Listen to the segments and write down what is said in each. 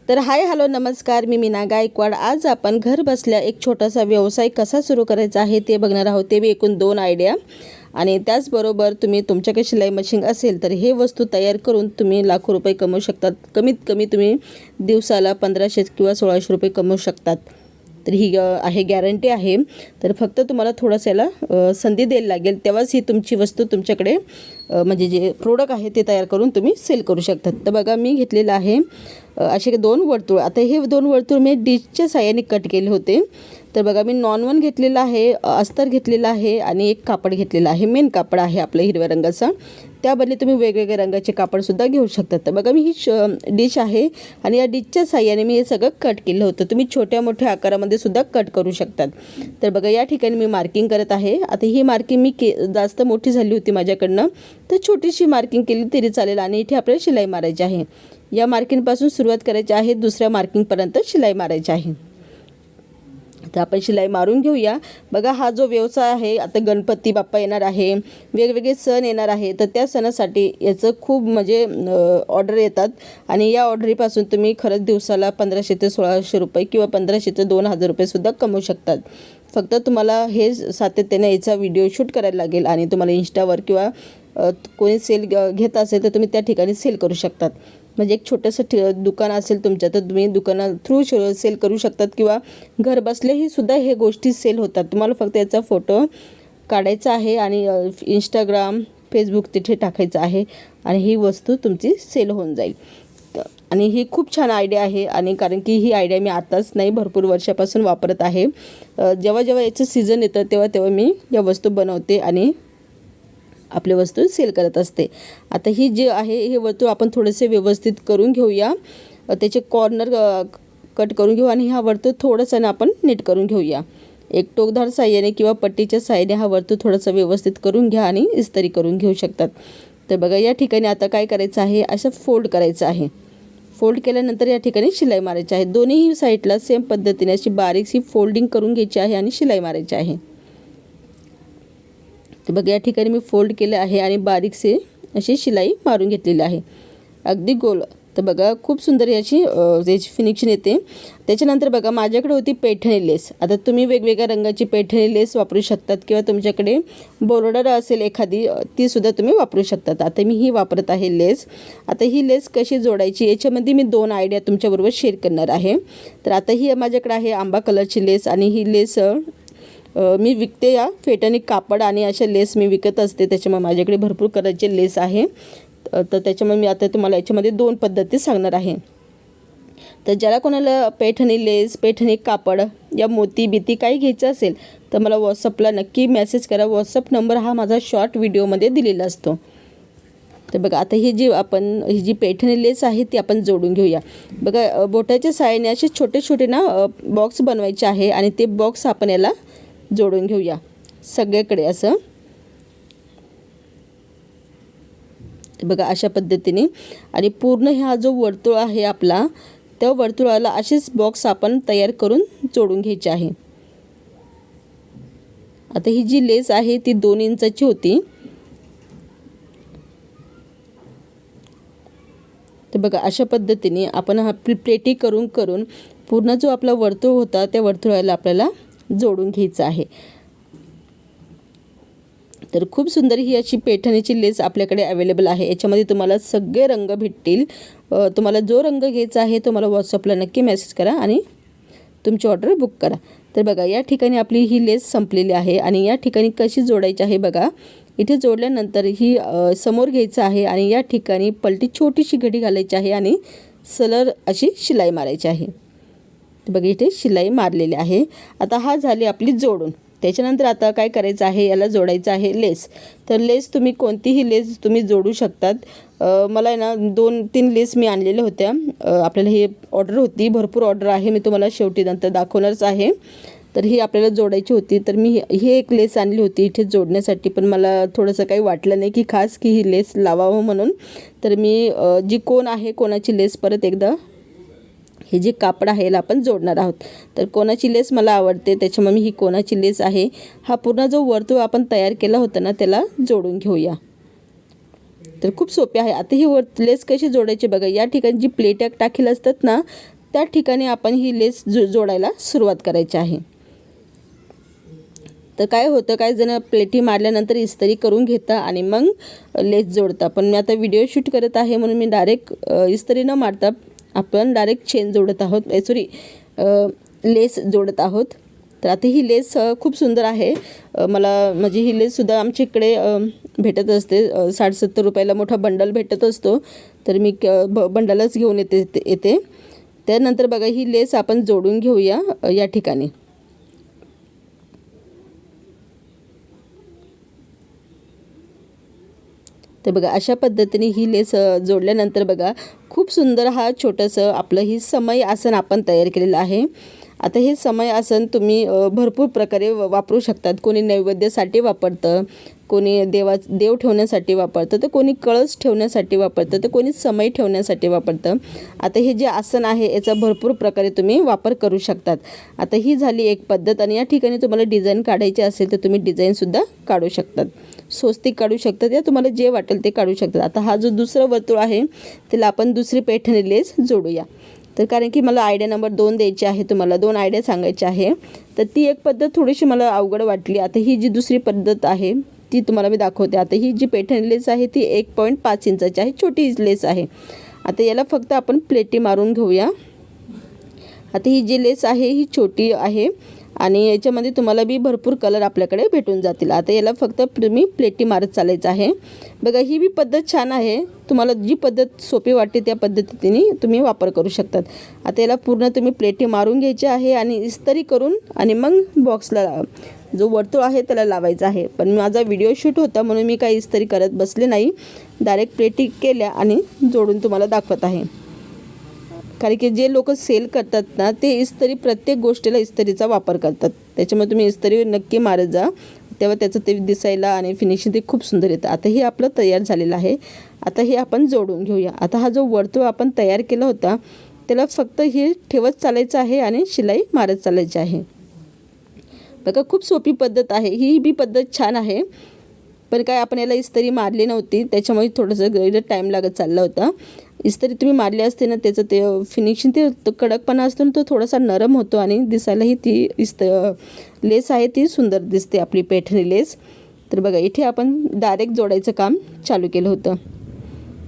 तर hi hello नमस्कार, मी मीना गायकवाड। आज आपण घर बसल्या एक छोटासा व्यवसाय कसा सुरू करायचा आहे ते बघणार आहोत। ते बी एकूण 2 आयडिया आणि त्याचबरोबर तुम्ही तुमच्याकडे शिलाई मशीन असेल तर हे वस्तू तयार करून तुम्ही लाखो रुपये कमवू शकतात। कमीत कमी तुम्ही दिवसाला 1500 किंवा 1600 रुपये कमवू शकतात। तर ही आहे गॅरंटी आहे। तर फक्त तुम्हाला थोडंसं याला संधी द्यायला लागेल, तेव्हाच ही तुमची वस्तू तुमच्याकडे म्हणजे जे प्रोडक्ट आहे ते तयार करून तुम्ही सेल करू शकतात। तर बघा मी घेतलेलं आहे असे 2 वर्तुळ। आता हे 2 वर्तुळ मी डिशच्या साहाय्याने कट केले होते। तर बघा मी नॉन-1 घेतलेला आहे, अस्तर घेतलेला आहे आणि एक कापड घेतलेला आहे। मेन कापड आहे आपलं हिरव्या रंगाचा, त्याबदले तुम्ही वेगवेगळ्या रंगाचे कापडसुद्धा घेऊ शकता। तर बघा मी ही डिश आहे आणि या डिशच्या साहाय्याने मी हे सगळं कट केलं होतं। तुम्ही छोट्या मोठ्या आकारामध्ये सुद्धा कट करू शकतात। तर बघा या ठिकाणी मी मार्किंग करत आहे। आता ही मार्किंग मी जास्त मोठी झाली होती माझ्याकडनं, तर छोटीशी मार्किंग केली तरी चालेल आणि इथे आपल्याला शिलाई मारायची आहे। या मार्किंगपासून सुरुवात करायची आहे, दुसऱ्या मार्किंगपर्यंत शिलाई मारायची आहे। तर आपण शिलाई मारून घेऊया। बघा हा जो व्यवसाय आहे, आता गणपती बाप्पा येणार आहे, वेगवेगळे सण येणार आहे, तर त्या सणासाठी याचं खूप म्हणजे ऑर्डर येतात आणि या ऑर्डरीपासून तुम्ही खरंच दिवसाला 1500 ते 1600 रुपये किंवा 1500 ते 2000 रुपये सुद्धा कमवू शकतात। फक्त तुम्हाला हे सातत्याने याचा व्हिडिओ शूट करायला लागेल आणि तुम्हाला इंस्टावर किंवा कोणी सेल घेत असेल तर तुम्ही त्या ठिकाणी सेल करू शकतात। म्हणजे एक छोटंसं दुकान असेल तुमचं तर तुम्ही दुकाना थ्रू सेल करू शकतात किंवा घर बसल्याही सुद्धा हे गोष्टी सेल होतात। तुम्हाला फक्त याचा फोटो काढायचा आहे आणि इंस्टाग्राम फेसबुक तिथे टाकायचं आहे आणि ही वस्तू तुमची सेल होऊन जाईल। आणि ही खूप छान आयडिया आहे आणि कारण की ही आयडिया मी आताच नाही भरपूर वर्षापासून वापरत आहे। जेव्हा जेव्हा याचं सीझन येतं तेव्हा तेव्हा मी या वस्तू बनवते आणि आपली वस्तू सेल करत असते। आता ही जी आहे हे वर्तुळ आपण थोडेसे व्यवस्थित करून घेऊया, त्याचे कॉर्नर कट करून घेऊ आणि हा वर्तुळ थोडंसं आपण नीट करून घेऊया। एक टोकदार साहाय्याने किंवा पट्टीच्या साहाय्याने हा वर्तुळ थोडंसं व्यवस्थित करून घ्या आणि इस्त्री करून घेऊ शकतात। तर बघा या ठिकाणी आता काय करायचं आहे, असं फोल्ड करायचं आहे। फोल्ड केल्यानंतर या ठिकाणी शिलाई मारायची आहे। दोन्ही साईडला सेम पद्धतीने अशी बारीकशी फोल्डिंग करून घ्यायची आहे आणि शिलाई मारायची आहे। तर बघा या ठिकाणी मी फोल्ड केलं आहे आणि बारीकसे अशी शिलाई मारून घेतलेली आहे, अगदी गोल। तर बघा खूप सुंदर याची फिनिशिंग येते। त्याच्यानंतर बघा माझ्याकडे होती पैठणी लेस। आता तुम्ही वेगवेगळ्या रंगाची पैठणी लेस वापरू शकतात किंवा तुमच्याकडे बॉर्डर असेल एखादी ती सुद्धा तुम्ही वापरू शकतात। आता मी ही वापरत आहे लेस। आता ही लेस कशी जोडायची याच्यामध्ये मी 2 आयडिया तुमच्याबरोबर शेअर करणार आहे। तर आता ही माझ्याकडे आहे आंबा कलरची लेस आणि ही लेस मी विकते या फेटानी कापड आणि अशा लेस मी विकत असते, त्याच्यामुळे माझ्याकडे भरपूर कलरचे लेस आहे। तर त्याच्यामुळे मी आता तुम्हाला याच्यामध्ये 2 पद्धती सांगणार आहे। तर ज्याला कोणाला पैठणी लेस पैठणी कापड या मोती बिती काही घ्यायचं असेल तर मला व्हॉट्सअपला नक्की मेसेज करा। व्हॉट्सअप नंबर हा माझा शॉर्ट व्हिडिओमध्ये दिलेला असतो। तर बघा आता ही जी पैठणी लेस आहे ती आपण जोडून घेऊया। बघा बोटाच्या साहाय्याने असे छोटे छोटे बॉक्स बनवायचे आहे आणि ते बॉक्स आपण याला जोडून घेऊया सगळीकडे असं। बघा अशा पद्धतीने आणि पूर्ण हा जो वर्तुळ आहे आपला त्या वर्तुळाला असेच बॉक्स आपण तयार करून जोडून घ्यायचे आहे। आता ही जी लेस आहे ती 2 इंचाची होती। तर बघा अशा पद्धतीने आपण हा प्लेटी करून पूर्ण जो आपला वर्तुळ होता त्या वर्तुळाला आपल्याला जोडून घ्यायचं आहे। तर खूप सुंदर ही अशी पैठणीची लेस आपल्याकडे अवेलेबल आहे। याच्यामध्ये तुम्हाला सगळे रंग भेटतील। तुम्हाला जो रंग घ्यायचा आहे तो मला व्हॉट्सअपला नक्की मेसेज करा आणि तुमची ऑर्डर बुक करा। तर बघा या ठिकाणी आपली ही लेस संपलेली आहे आणि या ठिकाणी कशी जोडायची आहे बघा। इथे जोडल्यानंतर ही समोर घ्यायचं आहे आणि या ठिकाणी पलटी छोटीशी घडी घालायची आहे आणि सलर अशी शिलाई मारायची आहे। तर बघा इथे शिलाई मारलेली आहे। आता हा झाली आपली जोडून। त्याच्यानंतर आता काय करायचं आहे, याला जोडायचं आहे लेस। तर लेस तुम्ही कोणतीही लेस तुम्ही जोडू शकतात। मला आहे ना 2-3 लेस मी आणलेल्या होत्या। आपल्याला ही ऑर्डर होती, भरपूर ऑर्डर आहे, मी तुम्हाला शेवटी नंतर दाखवणारच आहे। तर ही आपल्याला जोडायची होती, तर मी ही एक लेस आणली होती इथे जोडण्यासाठी, पण मला थोडंसं काही वाटलं नाही की खास की ही लेस लावावं म्हणून। तर मी जी कोण आहे कोणाची लेस परत एकदा हे जे कापड आहे याला आपण जोडणार आहोत। तर कोणाची लेस मला आवडते त्याच्यामुळे मी ही कोणाची लेस आहे हा पूर्ण जो वर्तुळ आपण तयार केला होता ना त्याला जोडून घेऊया। तर खूप सोपे आहे। आता ही लेस कशी जोडायची बघा, या ठिकाणी जी प्लेट टाकेल असतात ना त्या ठिकाणी आपण ही लेस जोडायला सुरुवात करायची आहे। तर काय होतं, काही जण प्लेटी मारल्यानंतर इस्त्री करून घेता आणि मग लेस जोडता, पण मी आता व्हिडिओ शूट करत आहे म्हणून मी डायरेक्ट इस्त्री न मारता आपण डायरेक्ट चेन जोडत आहोत, लेस जोडत आहोत। तर आता ही लेस खूप सुंदर आहे, मला म्हणजे ही लेससुद्धा आमच्या इकडे भेटत असते, 60-70 रुपयाला मोठा बंडल भेटत असतो, तर मी बंडलच घेऊन येते। त्यानंतर बघा ही लेस आपण जोडून घेऊया या ठिकाणी। तर बघा अशा पद्धतीने ही लेस जोडल्यानंतर बघा खूप सुंदर हा छोटंसं आपलं ही समय आसन आपण तयार केलेलं आहे। आता हे समय आसन तुम्ही भरपूर प्रकारे वापरू शकतात। कोणी नैवेद्यासाठी वापरतं, कोणी देव ठेवण्यासाठी वापरतं, तर कोणी कळस ठेवण्यासाठी वापरतं, तर कोणी समय ठेवण्यासाठी वापरतं। आता हे जे आसन आहे याचा भरपूर प्रकारे तुम्ही वापर करू शकतात। आता ही झाली एक पद्धत, आणि या ठिकाणी तुम्हाला डिझाईन काढायची असेल तर तुम्ही डिझाईनसुद्धा काढू शकतात, स्वस्तिक काढू शकतात, या तुम्हाला जे वाटेल ते काढू शकतात। आता हा जो दुसरा वर्तुळ आहे त्याला आपण दुसरी पैठणी लेस जोडूया। तर कारण की मला आयडिया नंबर 2 द्यायची आहे, तुम्हाला 2 आयडिया सांगायची आहे, तर ती एक पद्धत थोडीशी मला अवघड वाटली। आता ही जी दुसरी पद्धत आहे ती तुम्हाला मी दाखवते। आता ही जी पैठणी लेस आहे ती 1.5 इंचाची आहे, छोटी लेस आहे। आता याला फक्त आपण प्लेटी मारून घेऊया। आता ही जी लेस आहे ही छोटी आहे आणि याच्यामध्ये तुम्हाला बी भरपूर कलर आपल्याकडे भेटून जातील। आता याला फक्त तुम्ही प्लेटी मारत चालायचं आहे। बघा ही बी पद्धत छान आहे, तुम्हाला जी पद्धत सोपी वाटते त्या पद्धतीने तुम्ही वापर करू शकतात। आता याला पूर्ण तुम्ही प्लेटी मारून घ्यायची आहे आणि इस्त्री करून आणि मग बॉक्सला जो वर्तुळ आहे त्याला लावायचा आहे। पण माझा व्हिडिओ शूट होता म्हणून मी काही इस्त्री करत बसले नाही, डायरेक्ट प्लेटी केल्या आणि जोडून तुम्हाला दाखवत आहे। कारण की जे लोक सेल करतात ना ते इस्त्री प्रत्येक गोष्टीला इस्त्रीचा वापर करतात, त्याच्यामुळे तुम्ही इस्त्री नक्की मारत जा, तेव्हा त्याचं ते दिसायला आणि फिनिशिंग ते खूप सुंदर येतं। आता हे आपलं तयार झालेलं आहे, आता हे आपण जोडून घेऊया। आता हा जो वर्तुळ आपण तयार केला होता त्याला फक्त हे ठेवत चालायचं आहे आणि शिलाई मारत चालायची आहे। बघा खूप सोपी पद्धत आहे, ही बी पद्धत छान आहे, पण काय आपण याला इस्त्री मारली नव्हती त्याच्यामुळे थोडंसं टाईम लागत चालला होता। इस्त्री तुम्ही मारली असते ना त्याचं ते फिनिशिंग ते कडकपणा असतो ना तो थोडासा नरम होतो आणि दिसायलाही ती लेस आहे ती सुंदर दिसते आपली पैठणी लेस। तर बघा इथे आपण डायरेक्ट जोडायचं काम चालू केलं होतं,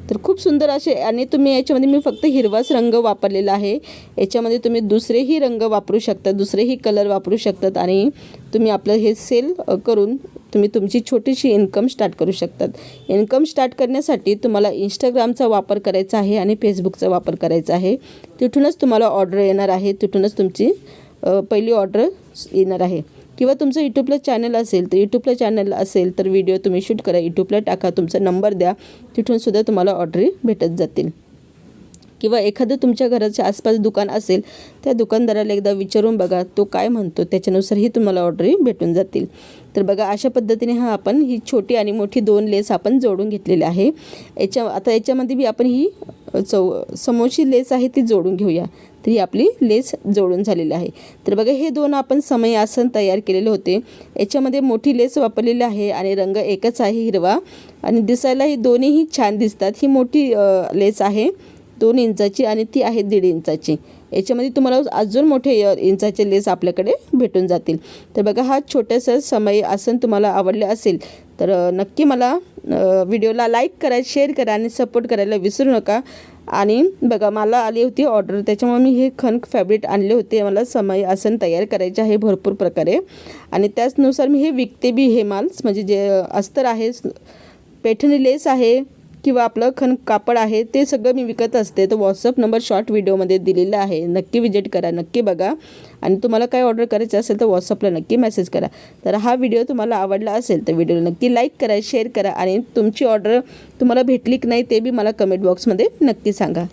तर खूप सुंदर असे। आणि तुम्ही याच्यामध्ये मी फक्त हिरवाच रंग वापरलेला आहे, याच्यामध्ये तुम्ही दुसरेही रंग वापरू शकता, दुसरेही कलर वापरू शकतात आणि तुम्ही आपलं हे सेल करून तुम्ही तुमची छोटीशी इन्कम स्टार्ट करू शकतात। इन्कम स्टार्ट करण्यासाठी तुम्हाला इंस्टाग्रामचा वापर करायचा आहे आणि फेसबुकचा वापर करायचा आहे, तिथूनच तुम्हाला ऑर्डर येणार आहे, तिथूनच तुमची पहिली ऑर्डर येणार आहे। किंवा तुमचं यूट्यूबला चॅनल असेल तर यूट्यूबला चॅनल असेल तर व्हिडिओ तुम्ही शूट करा, यूट्यूबला टाका, तुमचा नंबर द्या, तिथूनसुद्धा तुम्हाला ऑर्डरी भेटत जातील। किंवा एखादं तुमच्या घराच्या आसपास दुकान असेल त्या दुकानदाराला एकदा विचारून बघा, तो काय म्हणतो त्याच्यानुसारही तुम्हाला ऑर्डरी भेटून जातील। तर बघा अशा पद्धतीने आपण ही छोटी आणि मोठी 2 लेस आपण जोडून घेतलेली आहे। आता याच्यामध्ये बी आपण ही समोरची लेस आहे ती जोडून घेऊया। तर ही आपली लेस जोडून झालेली आहे। तर बघा हे 2 आपण समय आसन तयार केलेले होते, याच्यामध्ये मोठी लेस वापरलेली आहे आणि रंग एकच आहे हिरवा, आणि दिसायला ही दोन्हीही छान दिसतात। ही मोठी लेस आहे 2 इंचाची आणि ती आहे 1.5 इंचाची, याच्यामध्ये तुम्हाला अजून मोठे इंचाचे लेस आपल्याकडे भेटून जातील। तर बघा हा छोटासा समय आसन तुम्हाला आवडले असेल तर नक्की मला व्हिडिओला लाईक करा, शेअर करा आणि सपोर्ट करायला विसरू नका। आणि बघा मला आली होती ऑर्डर, त्याच्यामुळे मी हे खण फॅब्रिक आणले होते, मला समय आसन तयार करायचे आहे भरपूर प्रकारे आणि त्याचनुसार मी हे विकते बी। हे माल म्हणजे जे अस्तर आहे, पैठणी लेस आहे किंवा आपलं खण कापड आहे ते सगळं मी विकत असते। तर व्हॉट्सअप नंबर शॉर्ट व्हिडिओमध्ये दिलेला आहे, नक्की विजिट करा, नक्की बघा आणि तुम्हाला काय ऑर्डर करायचं असेल तर व्हॉट्सअपला नक्की मेसेज करा। तर हा व्हिडिओ तुम्हाला आवडला असेल तर व्हिडिओला नक्की लाईक करा, शेअर करा आणि तुमची ऑर्डर तुम्हाला भेटली की नाही ते बी मला कमेंट बॉक्समध्ये नक्की सांगा।